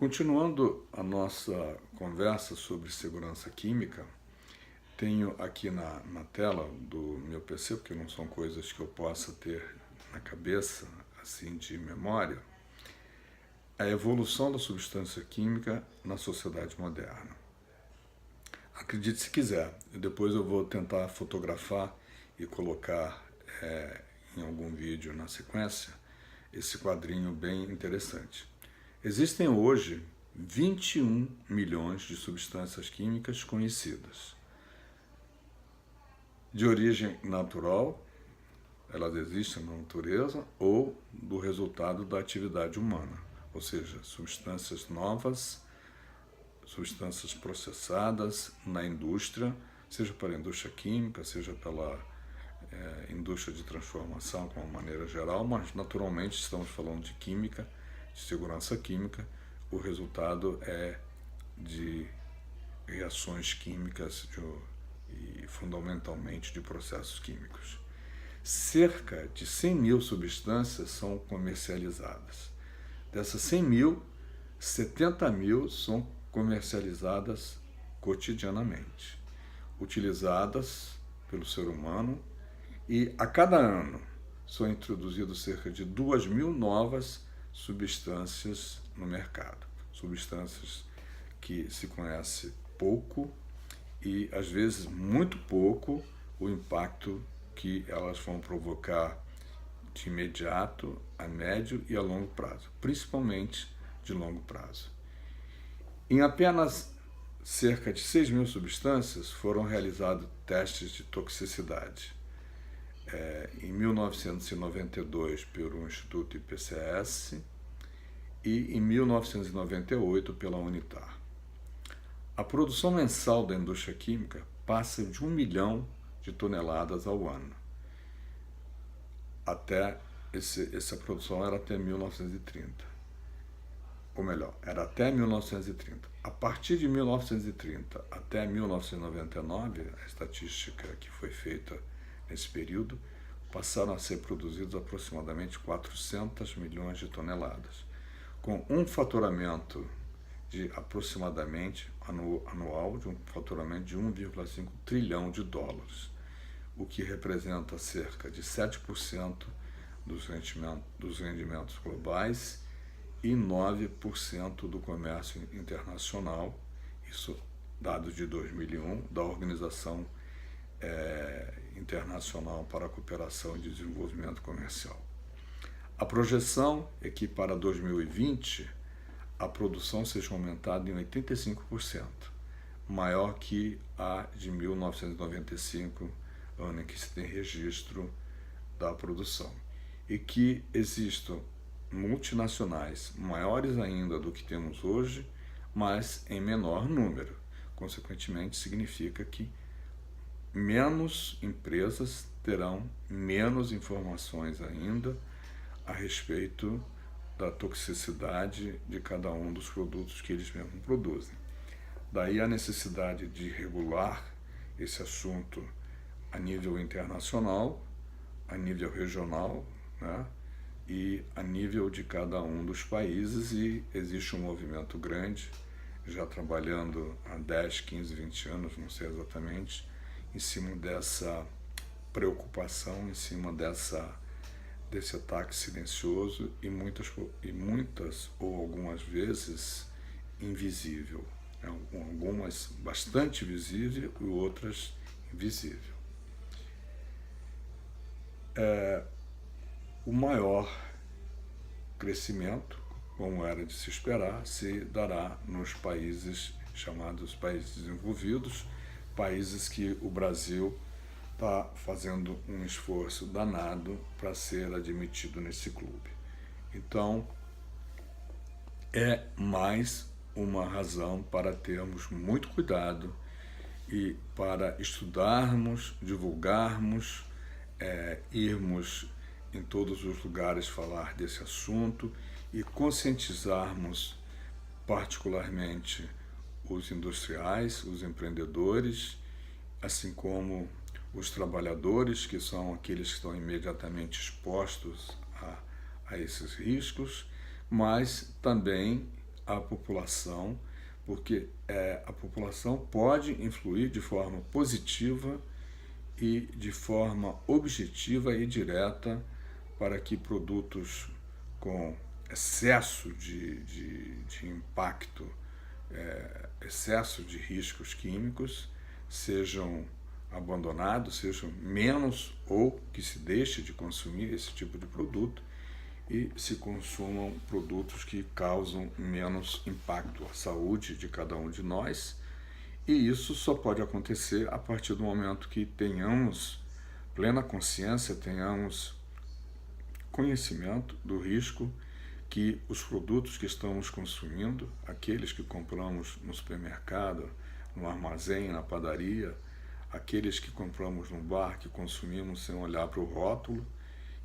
Continuando a nossa conversa sobre segurança química, tenho aqui na tela do meu PC, porque não são coisas que eu possa ter na cabeça, assim, de memória, a evolução da substância química na sociedade moderna. Acredite se quiser, depois eu vou tentar fotografar e colocar em algum vídeo na sequência esse quadrinho bem interessante. Existem hoje 21 milhões de substâncias químicas conhecidas. De origem natural, elas existem na natureza, ou do resultado da atividade humana, ou seja, substâncias novas, substâncias processadas na indústria, seja pela indústria química, seja pela indústria de transformação de uma maneira geral, mas naturalmente estamos falando de química, de segurança química. O resultado é de reações químicas e fundamentalmente de processos químicos. Cerca de 100 mil substâncias são comercializadas. Dessas 100 mil, 70 mil são comercializadas cotidianamente, utilizadas pelo ser humano, e a cada ano são introduzidos cerca de 2.000 novas substâncias no mercado. Substâncias que se conhece pouco e, às vezes, muito pouco o impacto que elas vão provocar de imediato, a médio e a longo prazo, principalmente de longo prazo. Em apenas cerca de 6 mil substâncias foram realizados testes de toxicidade. Em 1992 pelo Instituto IPCS e em 1998 pela Unitar. A produção mensal da indústria química passa de 1 milhão de toneladas ao ano. Essa produção era até 1930. Ou melhor, era até 1930. A partir de 1930 até 1999, a estatística que foi feita nesse período, passaram a ser produzidos aproximadamente 400 milhões de toneladas, com um faturamento de aproximadamente anual, de um faturamento de 1,5 trilhão de dólares, o que representa cerca de 7% dos rendimentos globais e 9% do comércio internacional, isso dados de 2001, da Organização Internacional para a Cooperação e Desenvolvimento Comercial. A projeção é que para 2020 a produção seja aumentada em 85%, maior que a de 1995, ano em que se tem registro da produção, e que existam multinacionais maiores ainda do que temos hoje, mas em menor número. Consequentemente, significa que menos empresas terão menos informações ainda a respeito da toxicidade de cada um dos produtos que eles mesmos produzem. Daí a necessidade de regular esse assunto a nível internacional, a nível regional, né, e a nível de cada um dos países, e existe um movimento grande, já trabalhando há 10, 15, 20 anos, não sei exatamente, em cima dessa preocupação, em cima desse ataque silencioso e muitas ou algumas vezes invisível. Algumas bastante visível e outras invisível. O maior crescimento, como era de se esperar, se dará nos países chamados países desenvolvidos, países que o Brasil está fazendo um esforço danado para ser admitido nesse clube. Então, é mais uma razão para termos muito cuidado e para estudarmos, divulgarmos, irmos em todos os lugares falar desse assunto e conscientizarmos particularmente os industriais, os empreendedores, assim como os trabalhadores, que são aqueles que estão imediatamente expostos a esses riscos, mas também à população, porque a população pode influir de forma positiva e de forma objetiva e direta para que produtos com excesso de impacto, excesso de riscos químicos sejam abandonados, sejam menos, ou que se deixe de consumir esse tipo de produto e se consumam produtos que causam menos impacto à saúde de cada um de nós. E isso só pode acontecer a partir do momento que tenhamos plena consciência, tenhamos conhecimento do risco que os produtos que estamos consumindo, aqueles que compramos no supermercado, no armazém, na padaria, aqueles que compramos no bar, que consumimos sem olhar para o rótulo,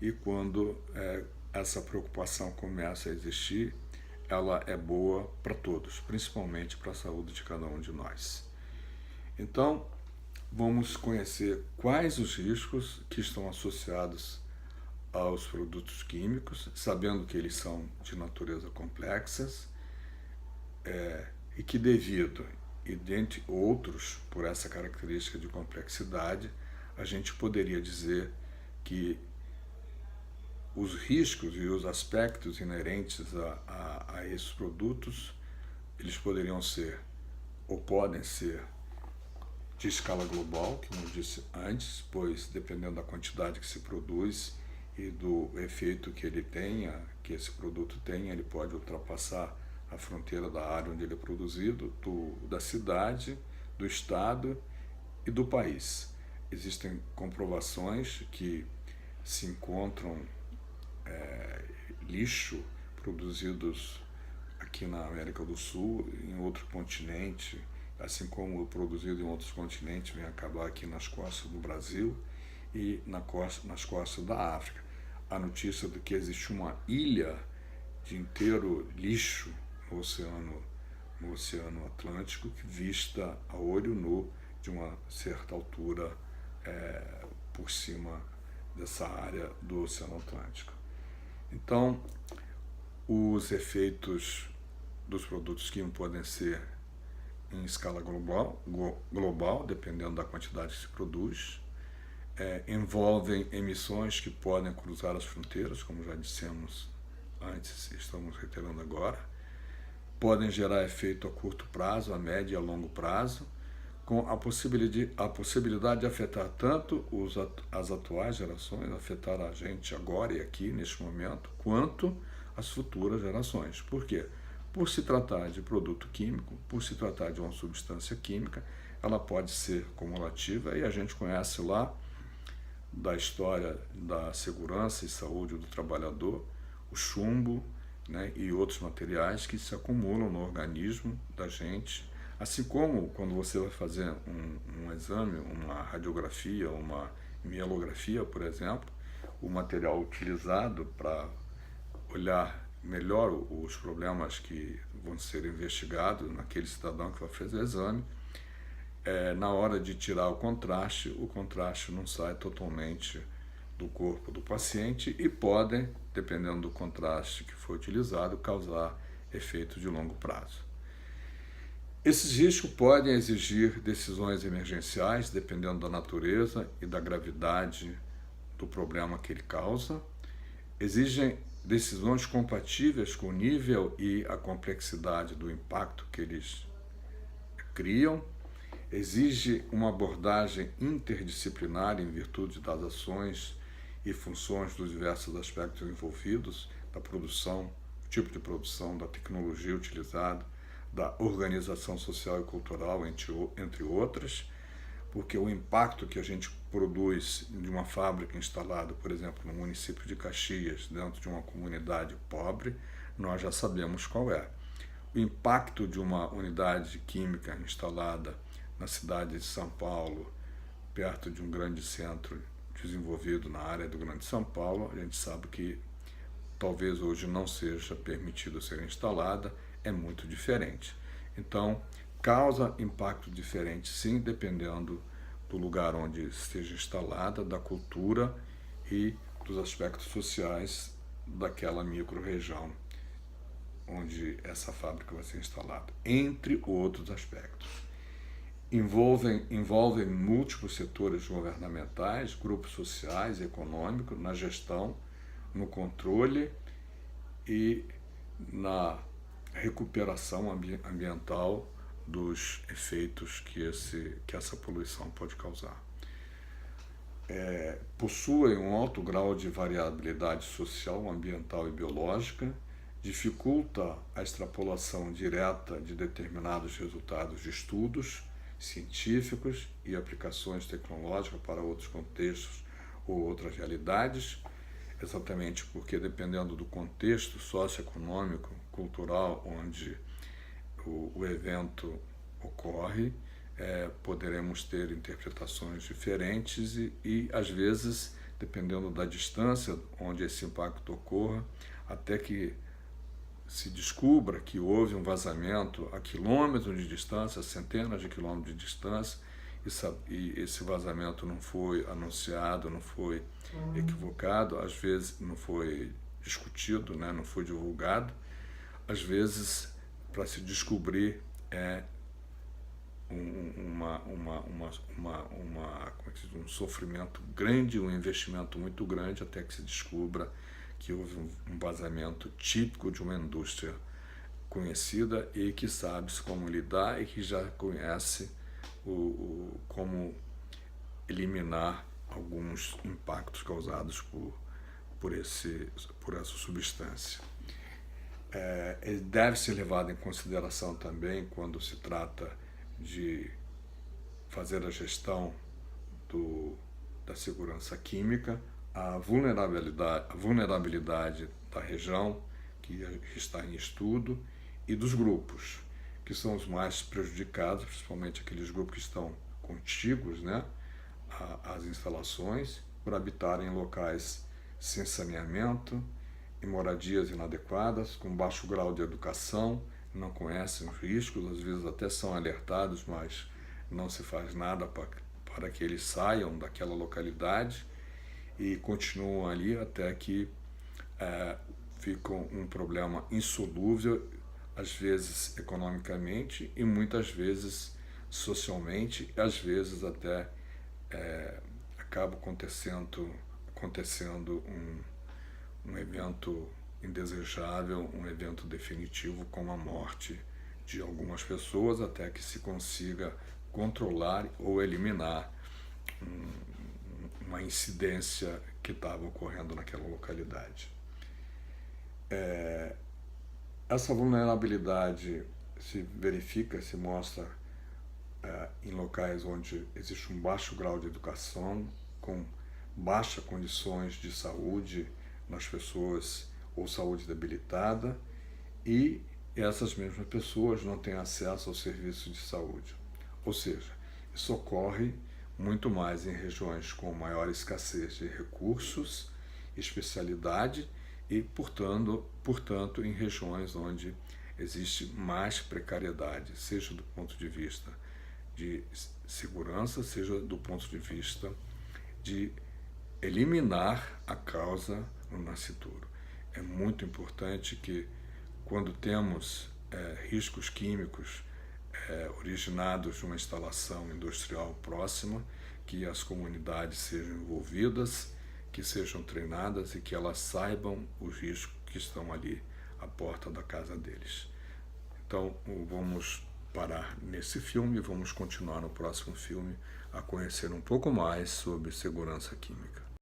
e quando essa preocupação começa a existir, ela é boa para todos, principalmente para a saúde de cada um de nós. Então, vamos conhecer quais os riscos que estão associados aos produtos químicos, sabendo que eles são de natureza complexas, e que devido, e dentre outros, por essa característica de complexidade, a gente poderia dizer que os riscos e os aspectos inerentes a esses produtos, eles poderiam ser, ou podem ser, de escala global, como eu disse antes, pois dependendo da quantidade que se produz e do efeito que ele tenha, que esse produto tenha, ele pode ultrapassar a fronteira da área onde ele é produzido, da cidade, do estado e do país. Existem comprovações que se encontram lixo produzidos aqui na América do Sul, em outro continente, assim como o produzido em outros continentes vem acabar aqui nas costas do Brasil e nas costas da África. A notícia de que existe uma ilha de inteiro lixo no Oceano Atlântico, que vista a olho nu de uma certa altura por cima dessa área do Oceano Atlântico. Então, os efeitos dos produtos químicos podem ser em escala global, dependendo da quantidade que se produz, envolvem emissões que podem cruzar as fronteiras, como já dissemos antes e estamos reiterando agora, podem gerar efeito a curto prazo, a médio e a longo prazo, com a possibilidade de afetar tanto as atuais gerações, afetar a gente agora e aqui, neste momento, quanto as futuras gerações. Por quê? Por se tratar de produto químico, por se tratar de uma substância química, ela pode ser cumulativa, e a gente conhece lá da história da segurança e saúde do trabalhador, o chumbo, né, e outros materiais que se acumulam no organismo da gente, assim como quando você vai fazer um exame, uma radiografia, uma mielografia, por exemplo, o material utilizado para olhar melhor os problemas que vão ser investigados naquele cidadão que vai fazer o exame, na hora de tirar o contraste não sai totalmente do corpo do paciente e podem, dependendo do contraste que foi utilizado, causar efeito de longo prazo. Esses riscos podem exigir decisões emergenciais, dependendo da natureza e da gravidade do problema que ele causa. Exigem decisões compatíveis com o nível e a complexidade do impacto que eles criam. Exige uma abordagem interdisciplinar em virtude das ações e funções dos diversos aspectos envolvidos, da produção, o tipo de produção, da tecnologia utilizada, da organização social e cultural, entre outras, porque o impacto que a gente produz de uma fábrica instalada, por exemplo, no município de Caxias, dentro de uma comunidade pobre, nós já sabemos qual é. O impacto de uma unidade química instalada na cidade de São Paulo, perto de um grande centro desenvolvido na área do Grande São Paulo, a gente sabe que talvez hoje não seja permitido ser instalada, é muito diferente. Então, causa impacto diferente, sim, dependendo do lugar onde esteja instalada, da cultura e dos aspectos sociais daquela micro-região onde essa fábrica vai ser instalada, entre outros aspectos. Envolvem múltiplos setores governamentais, grupos sociais e econômicos na gestão, no controle e na recuperação ambiental dos efeitos que essa poluição pode causar. Possuem um alto grau de variabilidade social, ambiental e biológica, dificulta a extrapolação direta de determinados resultados de estudos científicos e aplicações tecnológicas para outros contextos ou outras realidades, exatamente porque, dependendo do contexto socioeconômico, cultural, onde o evento ocorre, poderemos ter interpretações diferentes e, às vezes, dependendo da distância onde esse impacto ocorra, até que se descubra que houve um vazamento a quilômetros de distância, centenas de quilômetros de distância, e esse vazamento não foi anunciado, não foi equivocado, às vezes não foi discutido, né, não foi divulgado, às vezes para se descobrir um sofrimento grande, um investimento muito grande, até que se descubra que houve um vazamento típico de uma indústria conhecida e que sabe-se como lidar e que já conhece como eliminar alguns impactos causados por essa substância. Ele deve ser levado em consideração também quando se trata de fazer a gestão da segurança química, a vulnerabilidade da região que está em estudo e dos grupos, que são os mais prejudicados, principalmente aqueles grupos que estão contíguos, né, às instalações, por habitarem em locais sem saneamento, em moradias inadequadas, com baixo grau de educação, não conhecem os riscos, às vezes até são alertados, mas não se faz nada para que eles saiam daquela localidade e continuam ali até que ficam um problema insolúvel, às vezes economicamente e muitas vezes socialmente, e às vezes até acaba acontecendo um evento indesejável, um evento definitivo, como a morte de algumas pessoas, até que se consiga controlar ou eliminar uma incidência que estava ocorrendo naquela localidade. Essa vulnerabilidade se verifica, se mostra em locais onde existe um baixo grau de educação, com baixas condições de saúde nas pessoas ou saúde debilitada, e essas mesmas pessoas não têm acesso ao serviço de saúde. Ou seja, isso ocorre muito mais em regiões com maior escassez de recursos, especialidade e, portanto, em regiões onde existe mais precariedade, seja do ponto de vista de segurança, seja do ponto de vista de eliminar a causa no nascituro. É muito importante que, quando temos riscos químicos originados de uma instalação industrial próxima, que as comunidades sejam envolvidas, que sejam treinadas e que elas saibam os riscos que estão ali à porta da casa deles. Então, vamos parar nesse filme e vamos continuar no próximo filme a conhecer um pouco mais sobre segurança química.